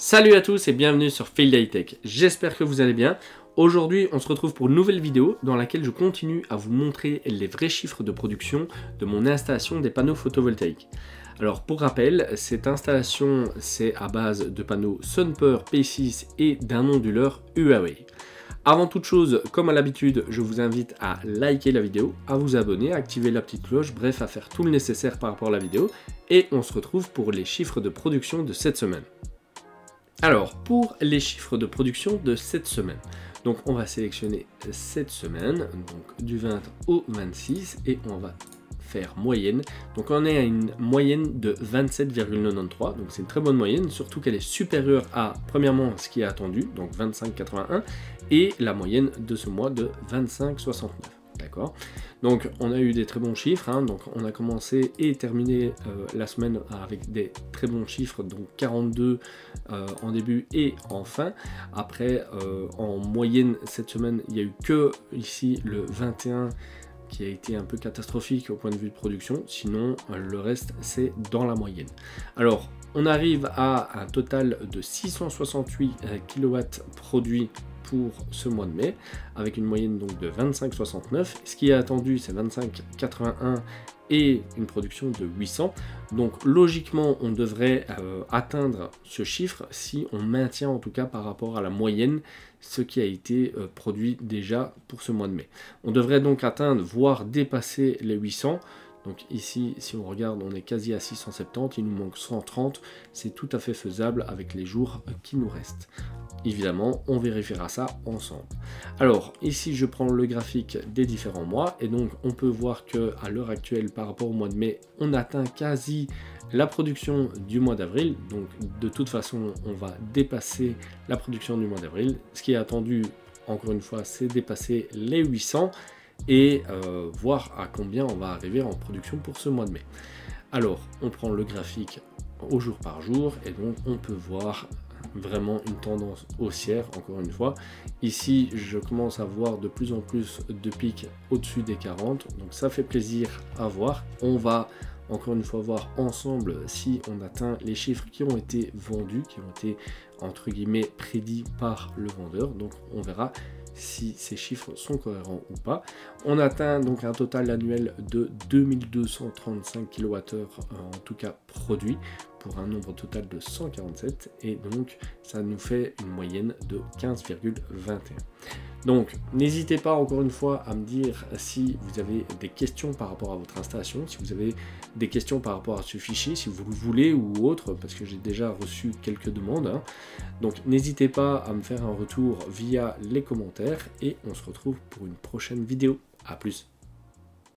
Salut à tous et bienvenue sur Field High Tech, j'espère que vous allez bien. Aujourd'hui on se retrouve pour une nouvelle vidéo dans laquelle je continue à vous montrer les vrais chiffres de production de mon installation des panneaux photovoltaïques. Alors pour rappel, cette installation c'est à base de panneaux Sunpower P6 et d'un onduleur Huawei. Avant toute chose, comme à l'habitude, je vous invite à liker la vidéo, à vous abonner, à activer la petite cloche, bref à faire tout le nécessaire par rapport à la vidéo et on se retrouve pour les chiffres de production de cette semaine. Alors, pour les chiffres de production de cette semaine, donc on va sélectionner cette semaine, donc du 20 au 26, et on va faire moyenne. Donc on est à une moyenne de 27,93, donc c'est une très bonne moyenne, surtout qu'elle est supérieure à, premièrement, ce qui est attendu, donc 25,81, et la moyenne de ce mois de 25,69. D'accord. Donc on a eu des très bons chiffres, hein. Donc on a commencé et terminé la semaine avec des très bons chiffres, donc 42 en début et en fin. Après en moyenne cette semaine il n'y a eu que ici le 21 qui a été un peu catastrophique au point de vue de production, sinon le reste c'est dans la moyenne. Alors on arrive à un total de 668 kW produits pour ce mois de mai, avec une moyenne donc de 25,69. Ce qui est attendu, c'est 25,81 et une production de 800. Donc logiquement, on devrait atteindre ce chiffre si on maintient en tout cas par rapport à la moyenne ce qui a été produit déjà pour ce mois de mai. On devrait donc atteindre, voire dépasser les 800. Donc ici, si on regarde, on est quasi à 670, il nous manque 130, c'est tout à fait faisable avec les jours qui nous restent. Évidemment, on vérifiera ça ensemble. Alors, ici, je prends le graphique des différents mois, et donc on peut voir que à l'heure actuelle, par rapport au mois de mai, on atteint quasi la production du mois d'avril. Donc, de toute façon, on va dépasser la production du mois d'avril. Ce qui est attendu, encore une fois, c'est dépasser les 800, et voir à combien on va arriver en production pour ce mois de mai. Alors on prend le graphique au jour par jour et donc on peut voir vraiment une tendance haussière. Encore une fois, ici je commence à voir de plus en plus de pics au-dessus des 40, donc ça fait plaisir à voir. On va encore une fois voir ensemble si on atteint les chiffres qui ont été vendus, qui ont été entre guillemets prédits par le vendeur. Donc on verra si ces chiffres sont cohérents ou pas. On atteint donc un total annuel de 2235 kWh en tout cas produit pour un nombre total de 147 et donc ça nous fait une moyenne de 15,21. Donc n'hésitez pas encore une fois à me dire si vous avez des questions par rapport à votre installation, si vous avez des questions par rapport à ce fichier, si vous le voulez ou autre, parce que j'ai déjà reçu quelques demandes, hein. Donc n'hésitez pas à me faire un retour via les commentaires et on se retrouve pour une prochaine vidéo. A plus.